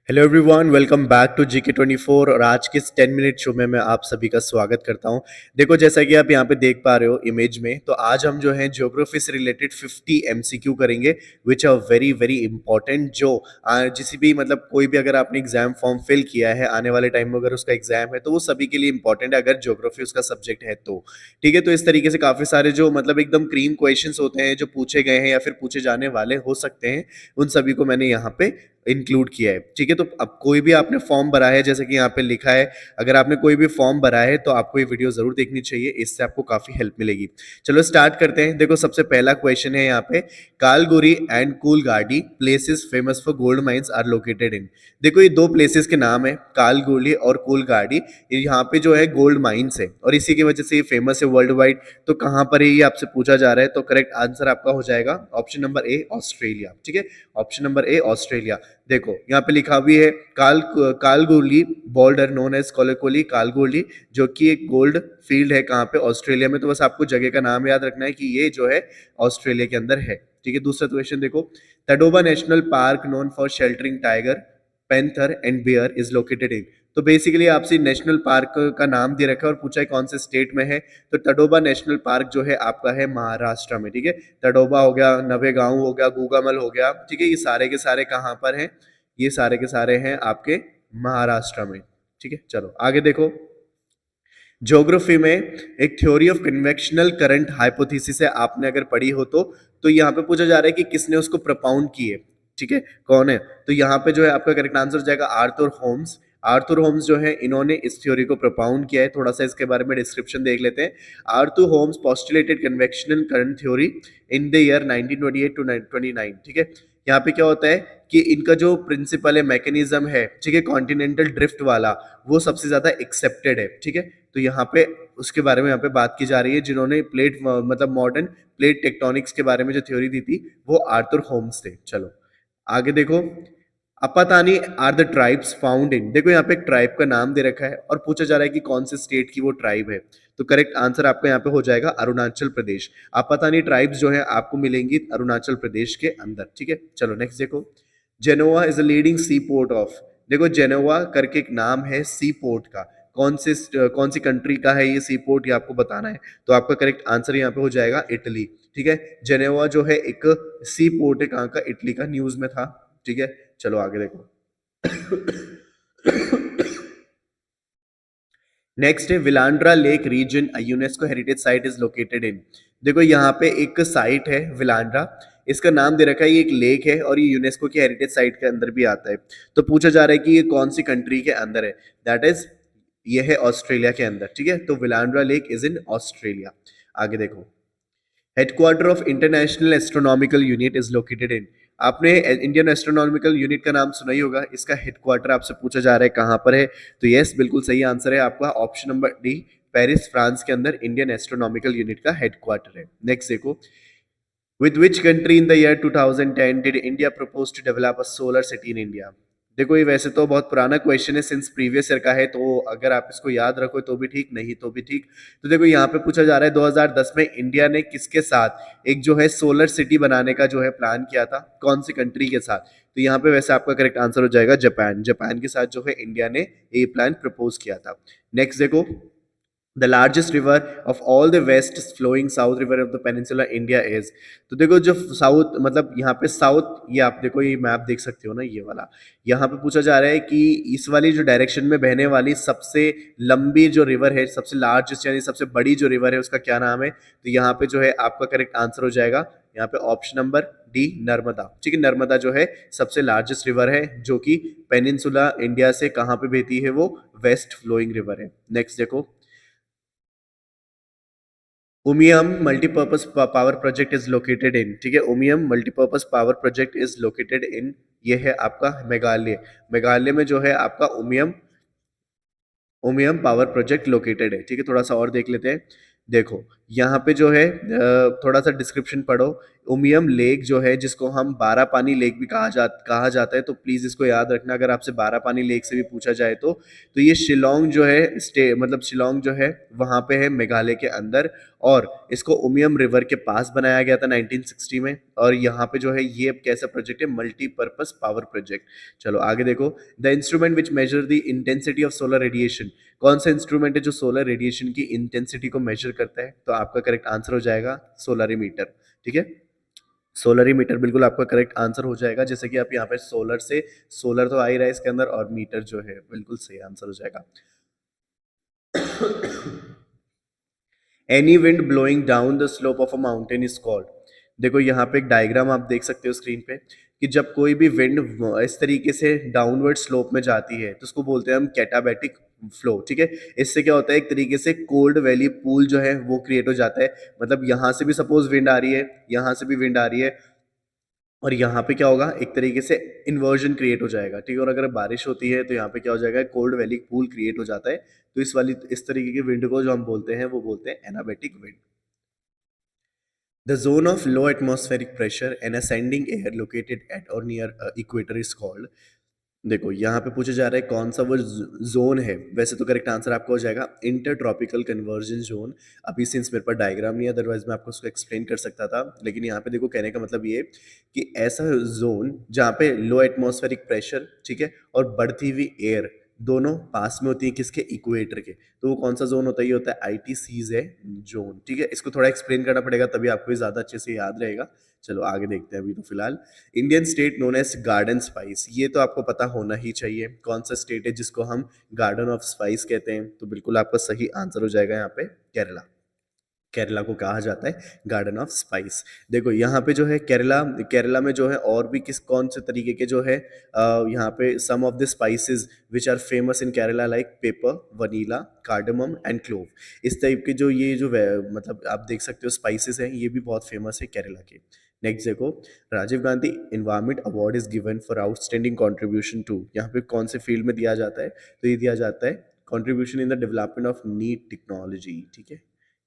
Hello everyone, welcome back to GK24 और आज के इस 10 मिनट शो में मैं आप सभी का स्वागत करता हूं। देखो, जैसा कि आप यहां पे देख पा रहे हो इमेज में, तो आज हम जो है ज्योग्राफी से रिलेटेड 50 MCQ करेंगे which are very very important. जो जिस भी मतलब कोई भी अगर आपने एग्जाम फॉर्म फिल किया है, आने वाले टाइम में अगर उसका एग्जाम है तो वो सभी के लिए इंपॉर्टेंट है, अगर ज्योग्राफी उसका सब्जेक्ट है तो। ठीक है, तो इस तरीके से काफी सारे जो मतलब एकदम क्रीम क्वेश्चंस होते हैं जो पूछे गए हैं या फिर पूछे जाने वाले हो सकते हैं, उन सभी को मैंने यहाँ पे इंक्लूड किया है। ठीक है, तो अब कोई भी आपने फॉर्म भरा है, जैसे कि यहाँ पे लिखा है, अगर आपने कोई भी फॉर्म भरा है तो आपको ये वीडियो जरूर देखनी चाहिए, इससे आपको काफी हेल्प मिलेगी। चलो स्टार्ट करते हैं। देखो, सबसे पहला क्वेश्चन है यहाँ पे, Kalgoorlie and Coolgardie places famous for gold mines are located in. देखो, ये दो प्लेसेस के नाम है, कालगुरी और कूलगाड़ी। ये यहाँ पे जो है गोल्ड माइंस है और इसी की वजह से ये फेमस है वर्ल्ड वाइड। तो कहाँ पर है ये आपसे पूछा जा रहा है, तो करेक्ट आंसर आपका हो जाएगा ऑप्शन नंबर ए, ऑस्ट्रेलिया। ठीक है, ऑप्शन नंबर ए, ऑस्ट्रेलिया। देखो, यहाँ पे लिखा भी है कालगोली बॉर्डर नोन एज कोलेकोली कालगोली, जो कि एक गोल्ड फील्ड है कहाँ पे, ऑस्ट्रेलिया में। तो बस आपको जगह का नाम याद रखना है कि ये जो है ऑस्ट्रेलिया के अंदर है। ठीक है, दूसरा क्वेश्चन देखो, Tadoba national park known for sheltering tiger, panther and bear is located in. तो बेसिकली आपसे नेशनल पार्क का नाम दे रखा है और पूछा है कौन से स्टेट में है। तो तडोबा नेशनल पार्क जो है आपका है महाराष्ट्र में। ठीक है, तडोबा हो गया, नवेगांव हो गया, गूगामल हो गया। ठीक है, ये सारे के सारे कहाँ पर हैं? ये सारे के सारे हैं आपके महाराष्ट्र में। ठीक है, चलो आगे देखो। ज्योग्राफी में एक theory of convectional current hypothesis है, आपने अगर पढ़ी हो तो यहाँ पे पूछा जा रहा है कि किसने उसको प्रपाउंड की है। ठीक है, कौन है? तो यहाँ पे जो है आपका करेक्ट आंसर हो जाएगा आर्थर होम्स। आर्थर होम्स जो है, इन्होंने इस थ्योरी को प्रपाउंड किया है। थोड़ा सा इसके बारे में डिस्क्रिप्शन देख लेते हैं। Arthur Holmes postulated convectional current theory in the year 1928 to 29। ठीक है, यहाँ पे क्या होता है कि इनका जो प्रिंसिपल है, मैकेनिज्म है, ठीक है, कॉन्टिनेंटल ड्रिफ्ट वाला, वो सबसे ज्यादा एक्सेप्टेड है। ठीक है, तो यहाँ पे उसके बारे में यहाँ पे बात की जा रही है, जिन्होंने प्लेट मतलब मॉडर्न प्लेट टेक्टोनिक्स के बारे में जो थ्योरी दी थी, वो आर्थर होम्स थे। चलो आगे देखो, Apatani are the tribes found in. देखो, यहाँ पे एक ट्राइब का नाम दे रखा है और पूछा जा रहा है कि कौन से स्टेट की वो ट्राइब है। तो करेक्ट आंसर आपका यहाँ पे हो जाएगा अरुणाचल प्रदेश। अपातानी ट्राइब्स जो है आपको मिलेंगी अरुणाचल प्रदेश के अंदर। ठीक है, चलो नेक्स्ट देखो, Genoa is a leading sea port of. देखो, जेनोवा करके एक नाम है सी पोर्ट का। कौन सी कंट्री का है ये सी पोर्ट, ये आपको बताना है। तो आपका करेक्ट आंसर यहाँ पे हो जाएगा इटली। ठीक है, जेनेवा जो है एक सी पोर्ट है, कहाँ का? इटली का, न्यूज में था। ठीक है, चलो आगे देखो। नेक्स्ट है Willandra lake region, UNESCO heritage site is located in. देखो, यहाँ पे एक साइट है विलांड्रा, इसका नाम दे रखा है, ये एक लेक है और ये यूनेस्को की हेरिटेज साइट के अंदर भी आता है। तो पूछा जा रहा है कि ये कौन सी कंट्री के अंदर है? दैट इज, ये है ऑस्ट्रेलिया के अंदर। ठीक है, तो विलांड्रा लेक इज इन ऑस्ट्रेलिया। आगे देखो, headquarter of international astronomical unit is located इन। आपने इंडियन एस्ट्रोनॉमिकल यूनिट का नाम सुना ही होगा, इसका हेडक्वार्टर आपसे पूछा जा रहा है कहाँ पर है। तो यस, बिल्कुल सही आंसर है आपका option number D, Paris France के अंदर इंडियन एस्ट्रोनॉमिकल यूनिट का हेडक्वार्टर है। नेक्स्ट देखो, with which country in the year 2010 did India propose to develop a solar city in India. देखो, ये वैसे तो बहुत पुराना क्वेश्चन है, सिंस प्रीवियस ईयर का है, तो अगर आप इसको याद रखो तो भी ठीक, नहीं तो भी ठीक। तो देखो, यहाँ पे पूछा जा रहा है 2010 में इंडिया ने किसके साथ एक जो है सोलर सिटी बनाने का जो है प्लान किया था, कौन सी कंट्री के साथ? तो यहाँ पे वैसे आपका करेक्ट आंसर हो जाएगा जापान। जापान के साथ जो है इंडिया ने ये प्लान प्रपोज किया था। नेक्स्ट देखो, the largest river of all the west flowing south river of the peninsula India is. तो देखो, जो साउथ मतलब यहाँ पे साउथ, ये आप देखो, ये मैप देख सकते हो ना, ये वाला, यहाँ पे पूछा जा रहा है कि इस वाली जो डायरेक्शन में बहने वाली सबसे लंबी जो रिवर है, सबसे लार्जेस्ट यानी सबसे बड़ी जो रिवर है, उसका क्या नाम है? तो यहाँ पे जो है आपका करेक्ट आंसर हो जाएगा यहाँ पे ऑप्शन नंबर डी, नर्मदा। ठीक है, नर्मदा जो है सबसे लार्जेस्ट रिवर है, जो कि पेनिनसुला इंडिया से कहाँ पे बहती है, वो वेस्ट फ्लोइंग रिवर है। नेक्स्ट देखो, Umiam multipurpose power project is located इन। ठीक है, Umiam multipurpose power project is located इन, ये है आपका मेघालय। मेघालय में जो है आपका उमियम पावर प्रोजेक्ट लोकेटेड है। ठीक है, थोड़ा सा और देख लेते हैं। देखो, यहाँ पे जो है थोड़ा सा डिस्क्रिप्शन पढ़ो। उमियम लेक जो है, जिसको हम बारह पानी लेक भी कहा जाता है, तो प्लीज़ इसको याद रखना अगर आपसे बारह पानी लेक से भी पूछा जाए तो ये शिलोंग जो है स्टे मतलब शिलोंग जो है वहाँ पे है, मेघालय के अंदर। और इसको उमियम रिवर के पास बनाया गया था 1960 में। और यहाँ पे जो है ये अब कैसा प्रोजेक्ट है, मल्टीपर्पज पावर प्रोजेक्ट। चलो आगे देखो। The instrument which measure the intensity of solar radiation. कौन सा इंस्ट्रूमेंट है जो सोलर रेडिएशन की इंटेंसिटी को मेजर करता है? तो आपका करेक्ट आंसर हो जाएगा सोलरीमीटर। ठीक है, सोलरीमीटर बिल्कुल आपका करेक्ट आंसर हो जाएगा। जैसे कि आप यहाँ पे सोलर से, सोलर तो आ ही रहा है इसके अंदर, और मीटर जो है बिल्कुल सही आंसर हो जाएगा। Any wind blowing down the slope of a mountain is called. देखो यहाँ पे एक डायग्राम आप देख सकते हो स्क्रीन पे, कि जब कोई भी विंड इस तरीके से डाउनवर्ड स्लोप में जाती है तो उसको बोलते हैं हम कैटाबैटिक फ्लो। ठीक है, इससे क्या होता है, एक तरीके से कोल्ड वैली पूल जो है वो क्रिएट हो जाता है। मतलब यहाँ से भी सपोज विंड आ रही है, यहाँ से भी विंड आ रही है, और यहाँ पे क्या होगा, एक तरीके से इन्वर्जन क्रिएट हो जाएगा। ठीक है, और अगर बारिश होती है तो यहाँ पे क्या हो जाएगा, कोल्ड वैली पूल क्रिएट हो जाता है। तो इस तरीके के विंड को जो हम बोलते हैं वो बोलते हैं एनाबेटिक wind. The zone of low atmospheric pressure and ascending air located at or near equator is called। देखो यहाँ पे पूछा जा रहा है कौन सा वो जोन है। वैसे तो करेक्ट आंसर आपका हो जाएगा इंटर ट्रॉपिकल कन्वर्जन जोन। अभी सिंस मेरे पास डायग्राम नहीं है, अदरवाइज मैं आपको उसको एक्सप्लेन कर सकता था। लेकिन यहाँ पे देखो, कहने का मतलब ये कि ऐसा जोन जहाँ पे लो एटमॉस्फेरिक प्रेशर, ठीक है, और बढ़ती हुई एयर दोनों पास में होती है किसके, इक्वेटर के। तो वो कौन सा जोन होता है, ये होता है आईटीसीज है जोन। ठीक है, इसको थोड़ा एक्सप्लेन करना पड़ेगा तभी आपको ये ज़्यादा अच्छे से याद रहेगा। चलो आगे देखते हैं। अभी तो फिलहाल Indian state known as garden spice, ये तो आपको पता होना ही चाहिए। कौन सा स्टेट है जिसको हम गार्डन ऑफ स्पाइस कहते हैं? तो बिल्कुल आपका सही आंसर हो जाएगा यहाँ पे केरला। केरला को कहा जाता है गार्डन ऑफ स्पाइस। देखो यहाँ पे जो है केरला, केरला में जो है और भी किस कौन से तरीके के जो है यहाँ पे some of the spices which are famous in Kerala like pepper, vanilla, cardamom and clove. इस टाइप के जो मतलब आप देख सकते हो स्पाइसेस हैं, ये भी बहुत फेमस है केरला के। नेक्स्ट देखो, Rajiv Gandhi environment award is given for outstanding contribution to. यहाँ पे कौन से फील्ड में दिया जाता है? तो ये दिया जाता है contribution in the development of neat technology. ठीक है,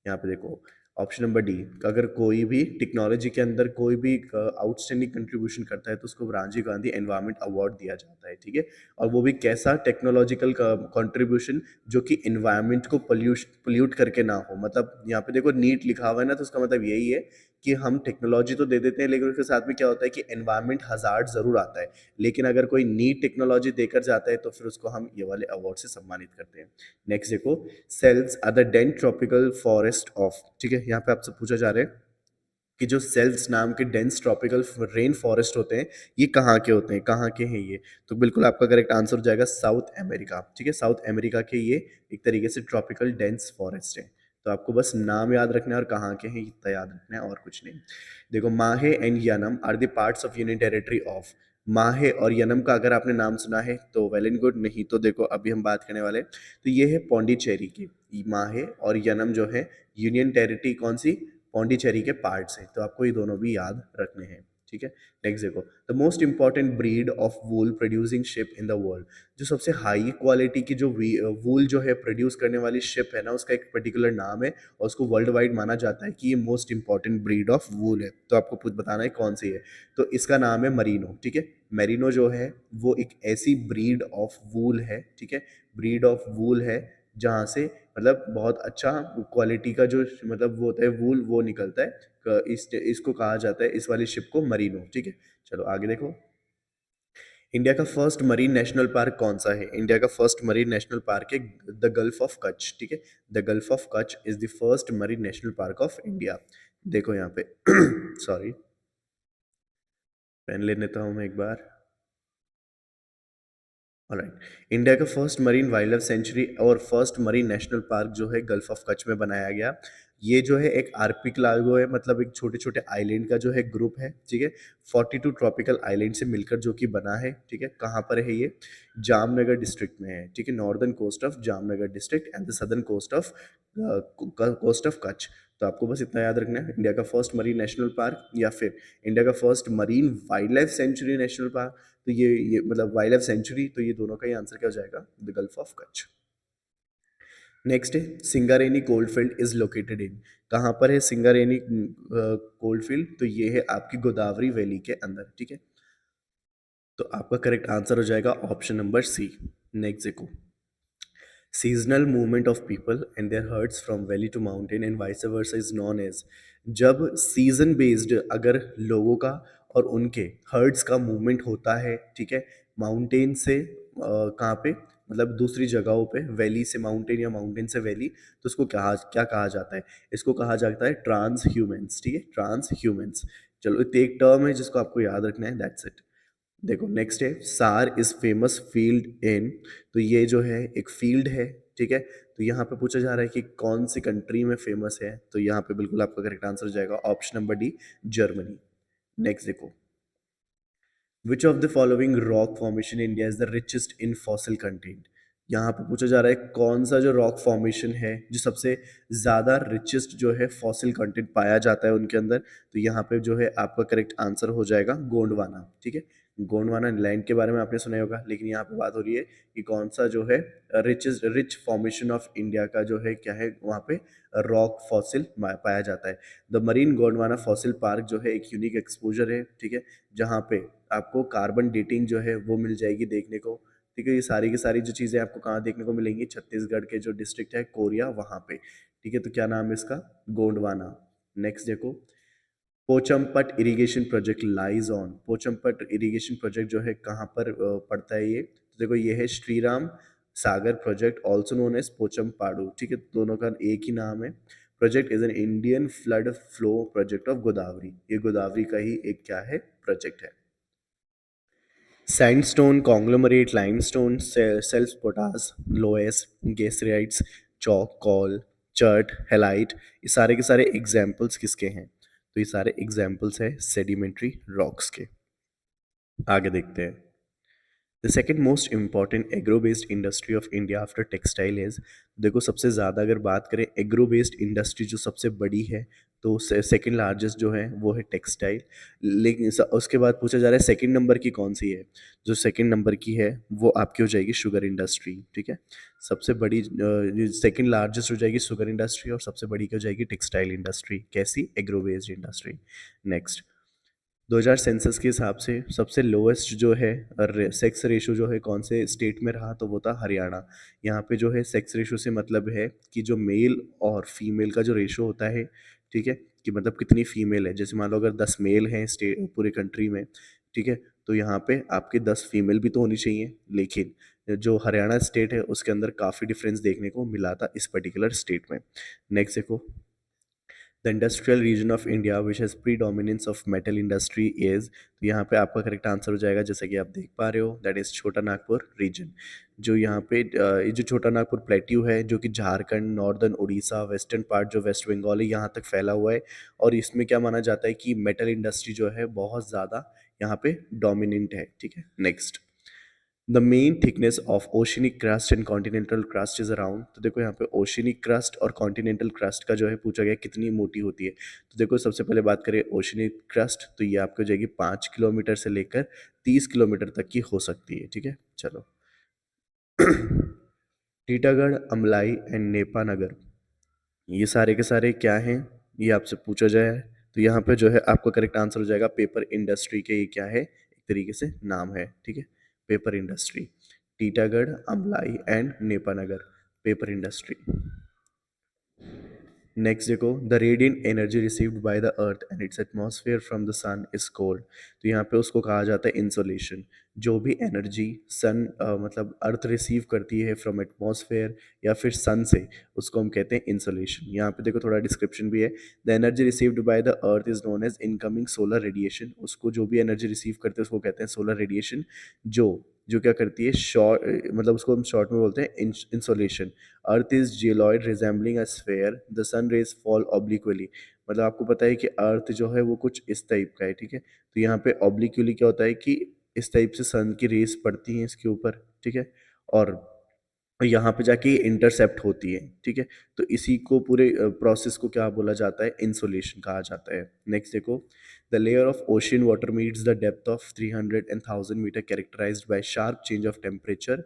यहाँ पे देखो ऑप्शन नंबर डी, अगर कोई भी टेक्नोलॉजी के अंदर कोई भी आउटस्टैंडिंग कंट्रीब्यूशन करता है तो उसको राजीव गांधी एनवायरनमेंट अवार्ड दिया जाता है। ठीक है, और वो भी कैसा टेक्नोलॉजिकल कंट्रीब्यूशन जो कि एनवायरनमेंट को पोल्यूट करके ना हो। मतलब यहाँ पे देखो नीट लिखा हुआ है ना, तो उसका मतलब यही है कि हम टेक्नोलॉजी तो दे देते हैं, लेकिन उसके साथ में क्या होता है कि एनवायरनमेंट हजार्ड जरूर आता है। लेकिन अगर कोई नीट टेक्नोलॉजी देकर जाता है तो फिर उसको हम ये वाले अवार्ड से सम्मानित करते हैं। नेक्स्ट देखो, cells are the dense tropical forest of. ठीक है, यहाँ पे आपसे पूछा जा रहा है कि जो सेल्स नाम के डेंस ट्रॉपिकल रेन फॉरेस्ट होते हैं, ये कहाँ के होते हैं, कहाँ के हैं ये? तो बिल्कुल आपका करेक्ट आंसर हो जाएगा साउथ अमेरिका। ठीक है, साउथ अमेरिका के ये एक तरीके से ट्रॉपिकल डेंस फॉरेस्ट है। तो आपको बस नाम याद रखना है और कहाँ के हैं इतना याद रखना है, और कुछ नहीं। देखो, Mahe and Yanam are the parts of union territory of. Mahe और यनम का अगर आपने नाम सुना है तो वेल एंड गुड, नहीं तो देखो अभी हम बात करने वाले, तो ये है पौंडीचेरी के। माहे और यनम जो है यूनियन टेरिटरी कौन सी, पौंडीचेरी के पार्ट्स हैं। तो आपको ये दोनों भी याद रखने हैं। ठीक है, नेक्स्ट देखो, the most important breed of wool producing ship in the world. जो सबसे हाई क्वालिटी की जो वूल जो है प्रोड्यूस करने वाली शिप है ना, उसका एक पर्टिकुलर नाम है और उसको वर्ल्ड वाइड माना जाता है कि ये most important breed of wool है। तो आपको कुछ बताना है कौन सी है। तो इसका नाम है मरीनो। ठीक है, मेरिनो जो है वो एक ऐसी ब्रीड ऑफ वूल है, ठीक है, ब्रीड ऑफ वूल है जहाँ से मतलब बहुत अच्छा क्वालिटी का जो मतलब वो होता है वूल, वो निकलता है। इसको कहा जाता है, इस वाली शिप को मरीनो। ठीक है, चलो आगे देखो। इंडिया का फर्स्ट मरीन नेशनल पार्क कौन सा है? इंडिया का फर्स्ट मरीन नेशनल पार्क है द गल्फ ऑफ कच्छ। ठीक है, the gulf of Kutch is the first marine national park of India. देखो यहाँ पे सॉरी, पेन ले लेता हूँ मैं एक बार। ऑलराइट, इंडिया का first marine wild life sanctuary और फर्स्ट मरीन नेशनल पार्क जो है गल्फ ऑफ कच्छ में बनाया गया। ये जो है एक आर्किपेलागो है, मतलब एक छोटे छोटे आइलैंड का जो है ग्रुप है। ठीक है, 42 ट्रॉपिकल आइलैंड से मिलकर जो कि बना है। ठीक है, कहाँ पर है ये? जामनगर डिस्ट्रिक्ट में है। ठीक है, northern coast of Jamnagar district and the southern coast of Kutch. तो आपको बस इतना याद रखना है, इंडिया का फर्स्ट मरीन नेशनल पार्क या फिर इंडिया का first marine wild life sanctuary national park. तो ये मतलब वाइल्ड लाइफ सेंचुरी, तो ये दोनों का ही आंसर क्या हो जाएगा? The gulf of Kutch. Next है सिंगारेनी कोलफील्ड इज लोकेटेड इन, कहाँ पर है सिंगारेनी कोलफील्ड, तो ये है आपकी गोदावरी वैली के अंदर, ठीक है। तो आपका करेक्ट आंसर हो जाएगा ऑप्शन नंबर सी। नेक्स्ट देखो, seasonal movement of people and their herds from valley to mountain and vice versa is known as, जब सीजन बेस्ड अगर लोगों का और उनके हर्ड्स का मूवमेंट होता है, ठीक है, माउंटेन से कहाँ पे, मतलब दूसरी जगहों पे, वैली से माउंटेन या माउंटेन से वैली, तो उसको क्या कहा जाता है, इसको कहा जाता है ट्रांस ह्यूमेंस, ठीक है, ट्रांस ह्यूमेंस। चलो ये एक टर्म है जिसको आपको याद रखना है, दैट्स इट। देखो नेक्स्ट है सार इज फेमस फील्ड इन, तो ये जो है एक फील्ड है, ठीक है। तो यहाँ पे पूछा जा रहा है कि कौन सी कंट्री में फेमस है, तो यहाँ पे बिल्कुल आपका करेक्ट आंसर हो जाएगा option number D, Germany. Next देखो, which of the following rock formation India is the richest in fossil content, यहाँ पे पूछा जा रहा है कौन सा जो रॉक फॉर्मेशन है जो सबसे ज़्यादा रिचेस्ट जो है फॉसिल कंटेंट पाया जाता है उनके अंदर, तो यहाँ पे जो है आपका करेक्ट आंसर हो जाएगा गोंडवाना, ठीक है। गोंडवाना लैंड के बारे में आपने सुना ही होगा, लेकिन यहाँ पे बात हो रही है कि कौन सा जो है रिच फॉर्मेशन ऑफ इंडिया का जो है क्या है वहाँ पे रॉक फॉसिल पाया जाता है। The marine Gondwana fossil park जो है एक यूनिक एक्सपोजर है, ठीक है, जहाँ पे आपको कार्बन डेटिंग जो है वो मिल जाएगी देखने को, ठीक है। ये सारी की सारी जो चीज़ें आपको कहाँ देखने को मिलेंगी, छत्तीसगढ़ के जो डिस्ट्रिक्ट है कोरिया वहाँ पे, ठीक है। तो क्या नाम है इसका, गोंडवाना। नेक्स्ट देखो, Pochampad irrigation project lies on, Pochampad irrigation project जो है कहाँ पर पड़ता है ये, तो देखो ये है Shri Ram Sagar project also known as पोचमपाडू, ठीक है, दोनों का एक ही नाम है। Project is an Indian flood flow project of Godavari, ये गोदावरी का ही एक क्या है प्रोजेक्ट है। सैंडस्टोन, कॉन्ग्लोमरेट, लाइमस्टोन, सेल्सपोटास, लोएस, गेसराइट्स, चौक, कॉल, चर्ट, हेलाइट, ये सारे के सारे एग्जाम्पल्स किसके हैं, तो ये सारे एग्जाम्पल्स हैं सेडिमेंट्री रॉक्स के। आगे देखते हैं, the second most important agro based industry of India after textile is, देखो सबसे ज़्यादा अगर बात करें एग्रो बेस्ड इंडस्ट्री जो सबसे बड़ी है, तो सेकेंड लार्जेस्ट जो है वो है टेक्सटाइल। लेकिन उसके बाद पूछा जा रहा है सेकेंड नंबर की कौन सी है, जो सेकेंड नंबर की है वो आपकी हो जाएगी शुगर इंडस्ट्री, ठीक है। सबसे बड़ी सेकेंड लार्जेस्ट हो जाएगी शुगर इंडस्ट्री और सबसे बड़ी की हो जाएगी टेक्सटाइल इंडस्ट्री, कैसी, agro based industry. Next, 2000 census के हिसाब से सबसे लोएस्ट जो है सेक्स रेशो जो है कौन से स्टेट में रहा, तो वो था हरियाणा। यहाँ पे जो है सेक्स रेशो से मतलब है कि जो मेल और फीमेल का जो रेशो होता है, ठीक है, कि मतलब कितनी फीमेल है, जैसे मान लो अगर 10 मेल हैं स्टेट पूरे कंट्री में, ठीक है, तो यहाँ पे आपके 10 फीमेल भी तो होनी चाहिए, लेकिन जो हरियाणा स्टेट है उसके अंदर काफ़ी डिफरेंस देखने को मिला था इस पर्टिकुलर स्टेट में। नेक्स्ट देखो, the industrial region of India which has predominance of metal industry is, तो यहाँ पे आपका करेक्ट आंसर हो जाएगा जैसा कि आप देख पा रहे हो, दैट इज छोटा नागपुर रीजन। जो यहाँ पे ये जो छोटा नागपुर प्लेट्यू है जो कि Jharkhand, northern Orissa, western part जो वेस्ट बंगाल है यहाँ तक फैला हुआ है, और इसमें क्या माना जाता है कि मेटल इंडस्ट्री जो है बहुत ज़्यादा यहाँ पे डोमिनेंट है, ठीक है। Next, the main thickness of oceanic crust and continental crust is around, तो देखो यहाँ पे ओशनिक क्रस्ट और कॉन्टिनेंटल क्रस्ट का जो है पूछा गया कितनी मोटी होती है, तो देखो सबसे पहले बात करें ओशनिक क्रस्ट, तो ये आपको हो जाएगी 5 किलोमीटर से लेकर 30 किलोमीटर तक की हो सकती है, ठीक है। चलो टीटागढ़, अमलाई एंड नेपानगर, ये सारे के सारे क्या हैं, ये आपसे पूछा जाए, तो यहाँ पे जो है आपका करेक्ट आंसर हो जाएगा पेपर इंडस्ट्री के, ये क्या है एक तरीके से नाम है, ठीक है, paper industry, Titagarh, Amlai and Nepanagar, paper industry. Next देखो, the radiant energy received by the earth and its atmosphere from the sun is called, तो यहाँ पे उसको कहा जाता है इंसोलेशन। जो भी एनर्जी सन मतलब अर्थ रिसीव करती है फ्रॉम एटमॉस्फेयर या फिर सन से, उसको हम कहते हैं इंसोलेशन। यहाँ पे देखो थोड़ा डिस्क्रिप्शन भी है, the energy received by the earth is known as incoming solar radiation, उसको जो भी एनर्जी रिसीव करते हैं उसको कहते हैं सोलर रेडिएशन, जो जो क्या करती है शॉर्ट, मतलब उसको हम शॉर्ट में बोलते हैं insolation. Earth is geoid resembling a sphere, the sun rays fall obliquely, मतलब आपको पता है कि अर्थ जो है वो कुछ इस टाइप का है, ठीक है। तो यहाँ पे ऑब्लिक्वली क्या होता है कि इस टाइप से सन की रेस पड़ती हैं इसके ऊपर, ठीक है, और यहाँ पे जाके इंटरसेप्ट होती है, ठीक है। तो इसी को पूरे प्रोसेस को क्या बोला जाता है, इंसोलेशन कहा जाता है। नेक्स्ट देखो, the layer of ocean water meets the depth of 300 and 1000 metre characterised by sharp change of temperature,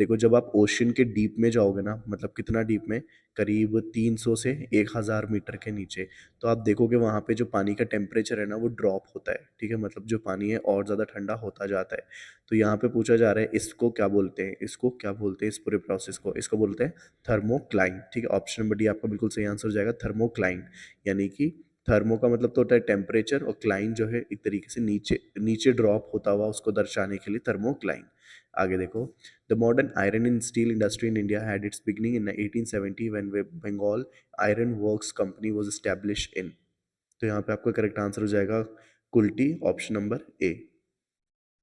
देखो जब आप ओशन के डीप में जाओगे ना, मतलब कितना डीप में, करीब 300 से 1000 मीटर के नीचे, तो आप देखोगे वहाँ पे जो पानी का टेम्परेचर है ना वो ड्रॉप होता है, ठीक है, मतलब जो पानी है और ज़्यादा ठंडा होता जाता है। तो यहाँ पे पूछा जा रहा है इसको क्या बोलते हैं, इसको क्या बोलते हैं, इस पूरे प्रोसेस को, इसको बोलते हैं थर्मोक्लाइन, ठीक है। ऑप्शन नंबर डी आपका बिल्कुल सही आंसर हो जाएगा, थर्मोक्लाइन। यानी कि थर्मो का मतलब तो होता है टेम्परेचर, और क्लाइन जो है एक तरीके से नीचे नीचे ड्रॉप होता हुआ उसको दर्शाने के लिए थर्मोक्लाइन। आगे देखो, the modern iron and steel industry in India had its beginning in 1870 when Bengal iron works company was established in. तो यहाँ पे आपका करेक्ट आंसर हो जाएगा कुल्टी, ऑप्शन नंबर ए,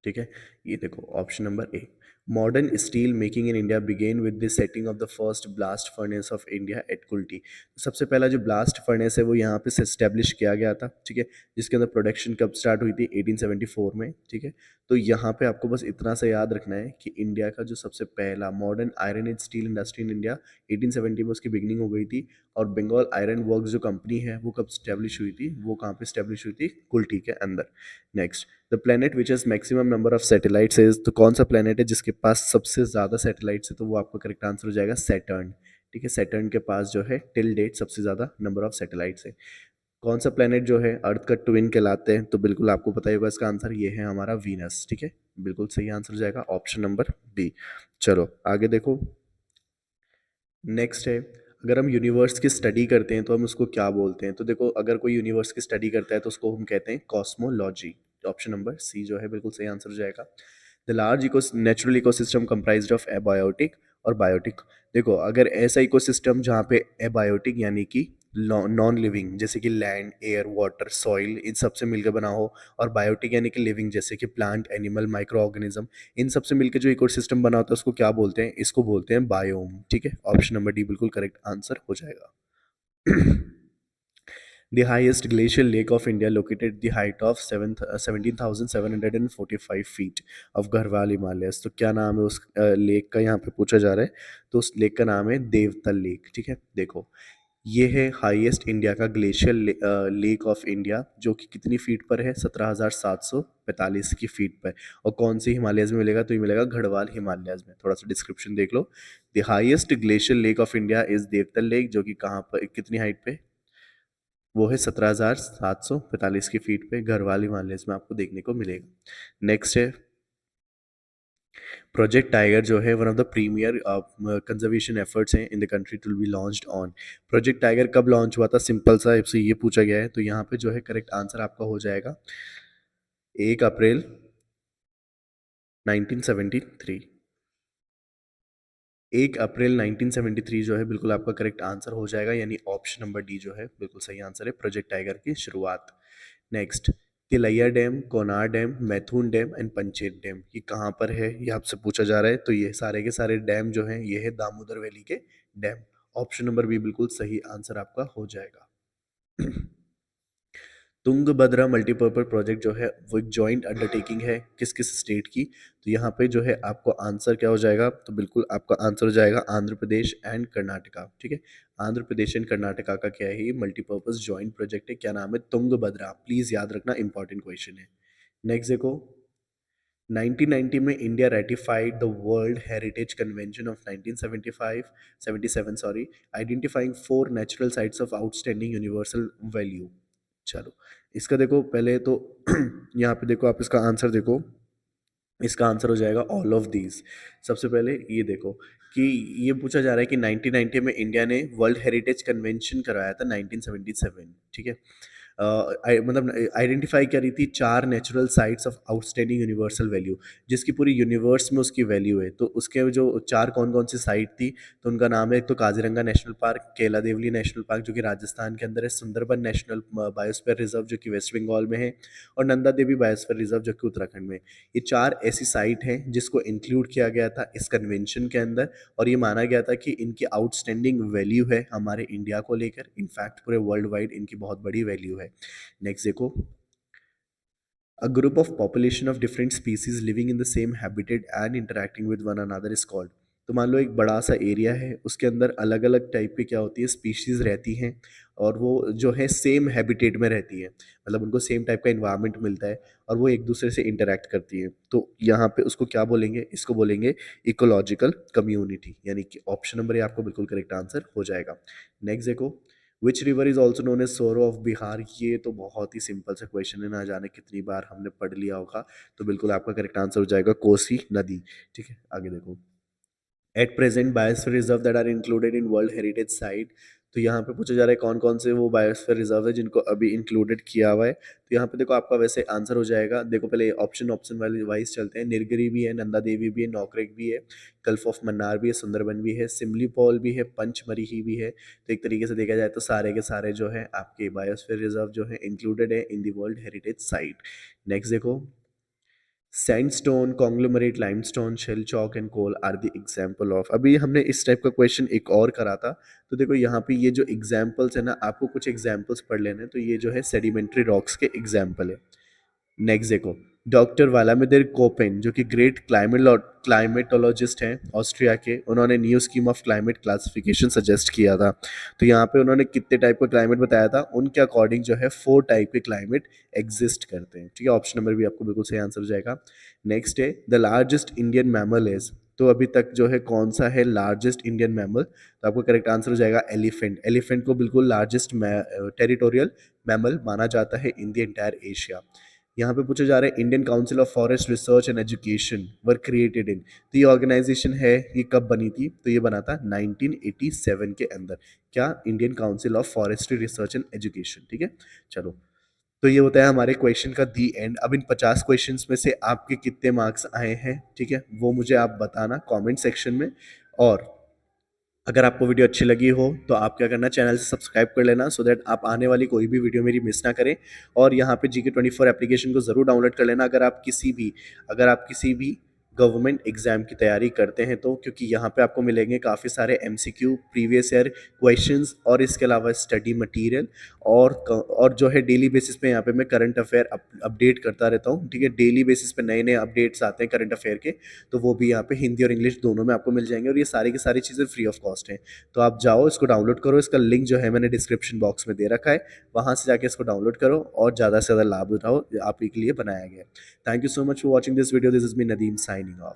ठीक है। ये देखो option number A, modern steel making in India began with the setting of the first blast furnace of India at Kulti. सबसे पहला जो ब्लास्ट फर्नेस है वो यहाँ पे से स्टैब्लिश किया गया था, ठीक है, जिसके अंदर प्रोडक्शन कब स्टार्ट हुई थी, 1874 में, ठीक है। तो यहाँ पे आपको बस इतना सा याद रखना है कि इंडिया का जो सबसे पहला modern iron and steel industry in India 1870 में उसकी बिगनिंग हो गई थी, और बंगाल आयरन वर्क्स जो कंपनी है वो कब स्टैब्लिश हुई थी, वो कहाँ पे स्टैब्लिश हुई थी, कुल्टी के अंदर। Next, the planet which is maximum number of satellites is, तो कौन सा प्लेनेट है जिसके पास सबसे ज़्यादा सैटेलाइट्स है, तो वो आपका करेक्ट आंसर हो जाएगा सैटर्न, ठीक है। सैटर्न के पास जो है टिल डेट सबसे ज़्यादा नंबर ऑफ सैटेलाइट्स है। कौन सा प्लेनेट जो है अर्थ का ट्विन कहलाते हैं, तो बिल्कुल आपको पता ही होगा इसका आंसर, ये है हमारा वीनस, ठीक है। बिल्कुल सही आंसर हो जाएगा ऑप्शन नंबर बी। चलो आगे देखो, नेक्स्ट है, अगर हम यूनिवर्स की स्टडी करते हैं तो हम उसको क्या बोलते हैं, तो देखो अगर कोई यूनिवर्स की स्टडी करता है तो उसको हम कहते हैं कॉस्मोलॉजी। ऑप्शन नंबर सी जो है बिल्कुल सही आंसर हो जाएगा। The large eco natural ecosystem comprised of abiotic और बायोटिक। देखो अगर ऐसा इकोसिस्टम जहाँ पे एबायोटिक यानी कि नॉन लिविंग जैसे कि लैंड, एयर, वाटर, सॉइल, इन सब से मिलकर बना हो, और बायोटिक यानी कि लिविंग जैसे कि प्लांट, एनिमल, माइक्रो ऑर्गेनिज्म, इन सब से मिलकर जो इकोसिस्टम बना होता है उसको क्या बोलते हैं, इसको बोलते हैं बायोम, ठीक है। ऑप्शन नंबर डी बिल्कुल करेक्ट आंसर हो जाएगा। The highest glacial lake of India located at the height of 17,745 feet of Garhwal Himalayas। तो क्या नाम है उस लेक का, यहाँ पे पूछा जा रहा है, तो उस लेक का नाम है देवतल लेक, ठीक है। देखो ये है हाईएस्ट इंडिया का ग्लेशियल लेक ऑफ इंडिया, जो कि कितनी फीट पर है, 17,745 की फीट पर। और कौन सी हिमालयज में मिलेगा, तो ये मिलेगा गढ़वाल हिमालयज में। थोड़ा सा डिस्क्रिप्शन देख लो, the highest glacial lake of India is Devtal lake, जो कि कहाँ पर कितनी हाइट पे, वो है 17,745 की फीट पे, गढ़वाल हिमालयज में आपको देखने को मिलेगा। नेक्स्ट है प्रोजेक्ट टाइगर, जो है one of the premier conservation efforts हैं in the country to be launched on. Project tiger कब लॉन्च हुआ था, सिंपल सा आपसे ये पूछा गया है, तो यहाँ पे जो है करेक्ट आंसर आपका हो जाएगा 1 अप्रैल 1973। 1 अप्रैल 1973 जो है बिल्कुल आपका करेक्ट आंसर हो जाएगा, यानी ऑप्शन नंबर डी जो है बिल्कुल सही आंसर है, प्रोजेक्ट टाइगर की शुरुआत। Next, Tilaiya dam, Konar dam, Maithon dam and Panchet dam, ये कहाँ पर है, ये आपसे पूछा जा रहा है। तो ये सारे के सारे डैम जो हैं ये है दामोदर वैली के डैम। ऑप्शन नंबर बी बिल्कुल सही आंसर आपका हो जाएगा। तुंगभद्रा मल्टीपर्पज प्रोजेक्ट जो है वो एक जॉइंट अंडरटेकिंग है किस किस स्टेट की, तो यहाँ पे जो है आपको आंसर क्या हो जाएगा, तो बिल्कुल आपका आंसर हो जाएगा आंध्र प्रदेश एंड कर्नाटका, ठीक है। आंध्र प्रदेश एंड कर्नाटका का क्या है, ये मल्टीपर्पज जॉइंट प्रोजेक्ट है, क्या नाम है, तुंगभद्रा, प्लीज याद रखना, इंपॉर्टेंट क्वेश्चन है। नेक्स्ट देखो, 1990 में India ratified the world heritage convention of 1975 77 sorry, identifying 4 natural sites of outstanding universal value. चलो इसका देखो पहले तो यहाँ पे देखो आप इसका आंसर देखो, इसका आंसर हो जाएगा ऑल ऑफ दीज। सबसे पहले ये देखो कि ये पूछा जा रहा है कि 1990 में इंडिया ने वर्ल्ड हेरिटेज कन्वेंशन कराया था 1977, ठीक है। मतलब आइडेंटिफाई करी थी 4 natural sites of outstanding universal value, जिसकी पूरी यूनिवर्स में उसकी वैल्यू है। तो उसके जो 4 कौन कौन सी साइट थी, तो उनका नाम है, एक तो काजीरंगा नेशनल पार्क, केला देवली नेशनल पार्क जो कि राजस्थान के अंदर है, सुंदरबन नेशनल बायोस्फीयर रिजर्व जो कि वेस्ट बंगाल में है, और नंदा देवी बायोस्फीयर रिजर्व जो कि उत्तराखंड में है। ये 4 ऐसी साइट हैं जिसको इंक्लूड किया गया था इस कन्वेंशन के अंदर, और ये माना गया था कि इनकी आउटस्टैंडिंग वैल्यू है हमारे इंडिया को लेकर, इनफैक्ट पूरे वर्ल्ड वाइड इनकी बहुत बड़ी वैल्यू है। नेक्स्ट देखो, a group of population of different species living in the same habitat and interacting with one another is called, तो मान लो एक बड़ा सा एरिया है, उसके अंदर अलग अलग टाइप की क्या होती है, स्पीशीज़ रहती हैं, और वो जो है सेम हैबिटेट में रहती है, मतलब उनको सेम टाइप का इन्वायरमेंट मिलता है और वो एक दूसरे से इंटरेक्ट करती है। तो यहाँ पे उसको क्या बोलेंगे, इसको बोलेंगे इकोलॉजिकल कम्युनिटी, यानी कि ऑप्शन नंबर ए आपको बिल्कुल करेक्ट आंसर हो जाएगा। नेक्स्ट देखो, which river is also known as sorrow of Bihar. ये तो बहुत ही सिंपल सा क्वेश्चन है, ना जाने कितनी बार हमने पढ़ लिया होगा। तो बिल्कुल आपका करेक्ट आंसर हो जाएगा कोसी नदी। ठीक है, आगे देखो, at present biosphere reserve that are included in world heritage site. तो यहाँ पे पूछा जा रहा है कौन कौन से वो बायोस्फीयर रिजर्व है जिनको अभी इंक्लूडेड किया हुआ है। तो यहाँ पे देखो आपका वैसे आंसर हो जाएगा, देखो पहले ऑप्शन ऑप्शन वाले वाइज चलते हैं। नीलगिरी भी है, नंदा देवी भी है, नौकरेक भी है, गल्फ ऑफ मन्नार भी है, सुंदरबन भी है, सिमली पॉल भी है, पंचमरी भी है। तो एक तरीके से देखा जाए तो सारे के सारे जो है आपके बायोस्फीयर रिजर्व जो है इंक्लूडेड है in the world heritage site. Next देखो, sandstone, conglomerate, limestone, shale chalk and coal are the example of. अभी हमने इस टाइप का क्वेश्चन एक और करा था। तो देखो यहाँ पे ये जो एग्जाम्पल्स है ना, आपको कुछ एग्जाम्पल्स पढ़ लेने हैं। तो ये जो है सेडिमेंट्री रॉक्स के एग्जाम्पल है। नेक्स्ट देखो, डॉक्टर वालामिदिर कोपेन जो कि ग्रेट क्लाइमेटोलॉजिस्ट हैं ऑस्ट्रिया के, उन्होंने new scheme of climate classification suggest किया था। तो यहाँ पे उन्होंने कितने टाइप का क्लाइमेट बताया था, उनके अकॉर्डिंग जो है 4 टाइप के क्लाइमेट एग्जिस्ट करते हैं। ठीक है, ऑप्शन नंबर भी आपको बिल्कुल सही आंसर हो जाएगा। नेक्स्ट है the largest Indian mammal is. तो अभी तक जो है कौन सा है लार्जेस्ट इंडियन मैमल, तो आपको करेक्ट आंसर हो जाएगा एलिफेंट। एलिफेंट को बिल्कुल लार्जेस्ट टेरिटोरियल मैमल माना जाता है इन द एंटायर एशिया। यहाँ पे पूछा जा रहा है Indian council of forest research and education were created in. तो ये ऑर्गेनाइजेशन है, ये कब बनी थी, तो ये बना था 1987 के अंदर। क्या, Indian council of forestry research and education. ठीक है, चलो, तो ये होता है हमारे क्वेश्चन का दी एंड। अब इन 50 क्वेश्चंस में से आपके कितने मार्क्स आए हैं, ठीक है, वो मुझे आप बताना कमेंट सेक्शन में। और अगर आपको वीडियो अच्छी लगी हो तो आप क्या करना, चैनल से सब्सक्राइब कर लेना, सो दैट आप आने वाली कोई भी वीडियो मेरी मिस ना करें। और यहाँ पे GK24 एप्लीकेशन को ज़रूर डाउनलोड कर लेना अगर आप किसी भी गवर्नमेंट एग्जाम की तैयारी करते हैं तो, क्योंकि यहाँ पे आपको मिलेंगे काफ़ी सारे MCQ, प्रीवियस ईयर क्वेश्चंस, और इसके अलावा स्टडी मटेरियल, और जो है डेली बेसिस पे यहाँ पे मैं करंट अफेयर अपडेट करता रहता हूँ। ठीक है, डेली बेसिस पे नए नए अपडेट्स आते हैं करंट अफेयर के। तो वो भी यहाँ पे हिंदी और इंग्लिश दोनों में आपको मिल जाएंगे, और ये सारी की सारी चीज़ें फ्री ऑफ कॉस्ट हैं। तो आप जाओ, इसको डाउनलोड करो, इसका लिंक जो है मैंने डिस्क्रिप्शन बॉक्स में दे रखा है, वहाँ से जाके इसको डाउनलोड करो और ज़्यादा से ज़्यादा लाभ उठाओ, आप के लिए बनाया गया है। Thank you so much for watching this video. This is me Nadeem signing off.